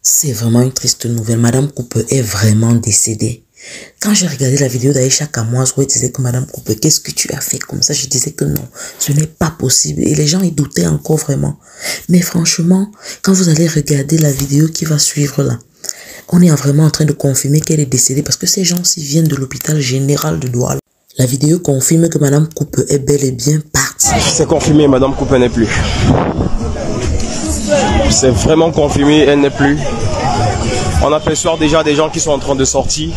C'est vraiment une triste nouvelle. Madame Cooper est vraiment décédée. Quand j'ai regardé la vidéo d'Aïcha Kamoise où elle disait que Madame Cooper, qu'est-ce que tu as fait comme ça? Je disais que non, ce n'est pas possible. Et les gens y doutaient encore vraiment. Mais franchement, quand vous allez regarder la vidéo qui va suivre là, on est vraiment en train de confirmer qu'elle est décédée parce que ces gens-ci viennent de l'hôpital général de Douala. La vidéo confirme que Madame Cooper est bel et bien partie. C'est confirmé, Madame Cooper n'est plus. C'est vraiment confirmé, elle n'est plus. On aperçoit déjà des gens qui sont en train de sortir.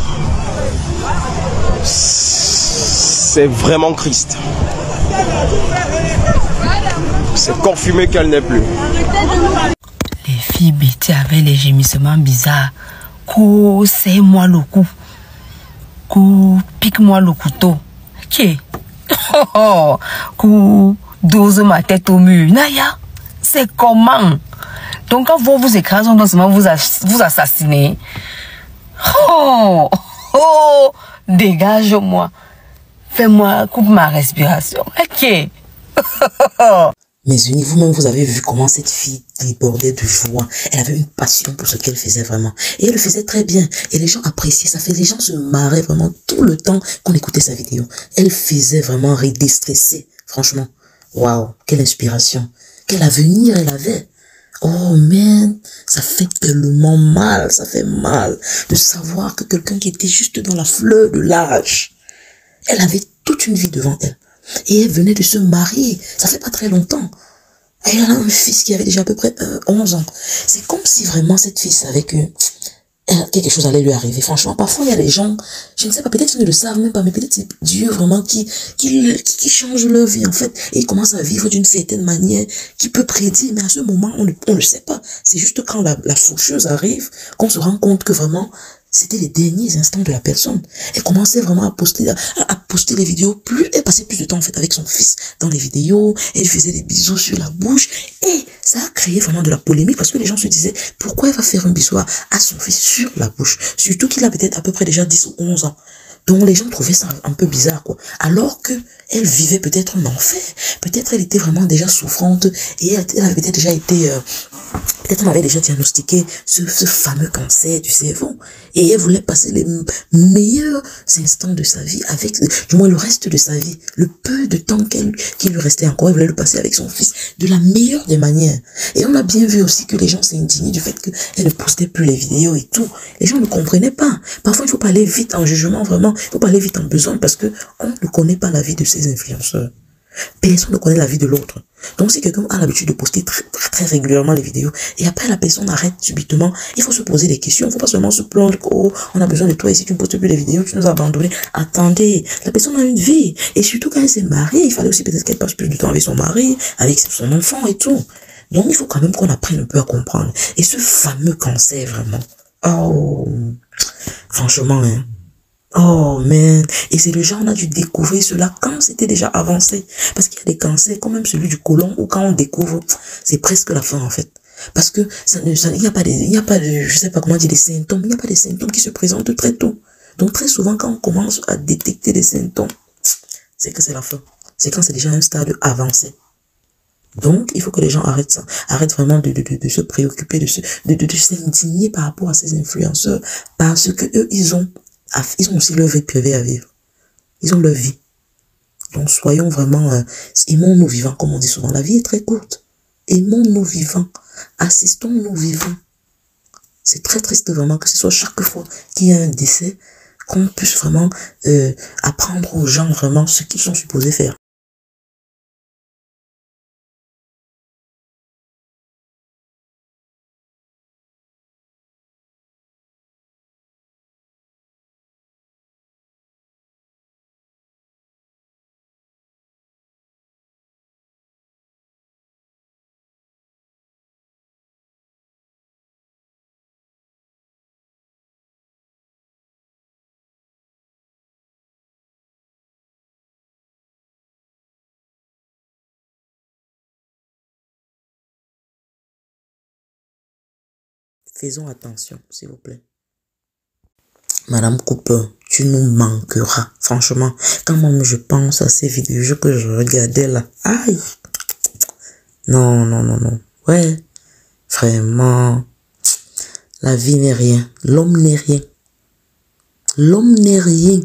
C'est vraiment triste. C'est confirmé qu'elle n'est plus. Les filles bêtées avec les gémissements bizarres. Serre-moi le cou. Pique-moi le couteau. Qui? Dose ma tête au mur. Naya, c'est comment? Donc quand vous écrasez, on doit seulement vous assassiner. Dégage-moi. Fais-moi, coupe ma respiration. Ok. Mes unis, vous-même, vous avez vu comment cette fille débordait de joie. Elle avait une passion pour ce qu'elle faisait vraiment. Et elle le faisait très bien. Et les gens appréciaient ça. Les gens se marraient vraiment tout le temps qu'on écoutait sa vidéo. Elle faisait vraiment redéstresser. Franchement. Waouh. Quelle inspiration. Quel avenir elle avait. Oh man, ça fait tellement mal, ça fait mal de savoir que quelqu'un qui était juste dans la fleur de l'âge, elle avait toute une vie devant elle. Et elle venait de se marier, ça fait pas très longtemps. Et elle a un fils qui avait déjà à peu près 11 ans. C'est comme si vraiment cette fille savait que quelque chose allait lui arriver. Franchement, parfois il y a des gens, je ne sais pas, peut-être qu'ils ne le savent même pas, mais peut-être c'est Dieu vraiment qui change leur vie en fait. Et ils commencent à vivre d'une certaine manière qui peut prédire, mais à ce moment, on ne sait pas. C'est juste quand la faucheuse arrive qu'on se rend compte que vraiment, c'était les derniers instants de la personne. Elle commençait vraiment à poster les vidéos. Elle passait plus de temps en fait avec son fils dans les vidéos. Elle faisait des bisous sur la bouche. Et ça a créé vraiment de la polémique parce que les gens se disaient, pourquoi elle va faire un bisou à son fils sur la bouche? Surtout qu'il a peut-être à peu près déjà 10 ou 11 ans. Donc les gens trouvaient ça un peu bizarre, quoi. Alors que elle vivait peut-être un enfer. Peut-être elle était vraiment déjà souffrante et elle avait peut-être déjà été... peut-être on avait déjà diagnostiqué ce fameux cancer du cerveau. Et elle voulait passer les meilleurs instants de sa vie avec, du moins le reste de sa vie. Le peu de temps qu'il lui restait encore, elle voulait le passer avec son fils de la meilleure des manières. Et on a bien vu aussi que les gens s'indignaient du fait qu'elle ne postait plus les vidéos et tout. Les gens ne comprenaient pas. Parfois, il faut pas aller vite en jugement, vraiment. Il faut pas aller vite en besoin parce que on ne connaît pas la vie de ces influenceurs. Personne ne connaît la vie de l'autre. Donc si quelqu'un a l'habitude de poster très régulièrement les vidéos et après la personne arrête subitement, il faut se poser des questions. Il ne faut pas seulement se plaindre que oh, on a besoin de toi et si tu ne postes plus les vidéos, tu nous as abandonnés. Attendez, la personne a une vie. Et surtout quand elle s'est mariée, il fallait aussi peut-être qu'elle passe plus de temps avec son mari, avec son enfant et tout. Donc il faut quand même qu'on apprenne un peu à comprendre. Et ce fameux cancer vraiment. Oh, franchement, hein. Oh, man. Et c'est le genre, on a dû découvrir cela quand c'était déjà avancé. Parce qu'il y a des cancers, comme même celui du côlon, où quand on découvre, c'est presque la fin, en fait. Parce que il n'y a pas de, je sais pas comment dire, des symptômes. Il n'y a pas des symptômes qui se présentent très tôt. Donc, très souvent, quand on commence à détecter des symptômes, c'est que c'est la fin. C'est quand c'est déjà un stade avancé. Donc, il faut que les gens arrêtent ça. Arrêtent vraiment de se préoccuper, de s'indigner par rapport à ces influenceurs. Parce que eux, ils ont aussi leur vie privée à vivre. Ils ont leur vie. Donc, soyons vraiment, aimons-nous vivants, comme on dit souvent. La vie est très courte. Aimons-nous vivants. Assistons-nous vivants. C'est très triste vraiment que ce soit chaque fois qu'il y a un décès, qu'on puisse vraiment apprendre aux gens vraiment ce qu'ils sont supposés faire. Faisons attention, s'il vous plaît. Madame Cooper, tu nous manqueras. Franchement, quand même je pense à ces vidéos que je regardais là. Aïe! Non. Ouais, vraiment. La vie n'est rien. L'homme n'est rien. L'homme n'est rien.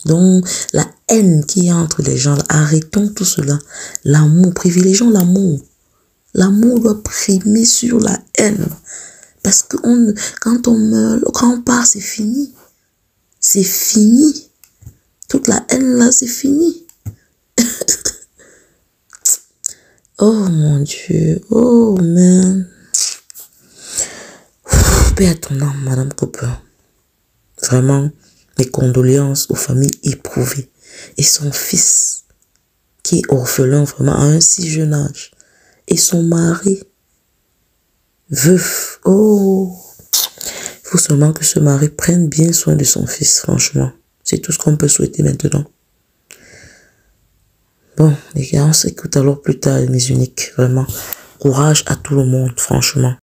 Donc, la haine qu'il y a entre les gens, arrêtons tout cela. L'amour, privilégions l'amour. L'amour doit primer sur la haine. Parce que quand on meurt, quand on part, c'est fini. C'est fini. Toute la haine là, c'est fini. Oh mon Dieu. Oh man. Paix à ton âme, Madame Cooper. Vraiment, mes condoléances aux familles éprouvées. Et son fils, qui est orphelin vraiment à un si jeune âge. Et son mari, veuf. Oh. Il faut seulement que ce mari prenne bien soin de son fils, franchement. C'est tout ce qu'on peut souhaiter maintenant. Bon, les gars, on s'écoute alors plus tard, mes uniques. Vraiment, courage à tout le monde, franchement.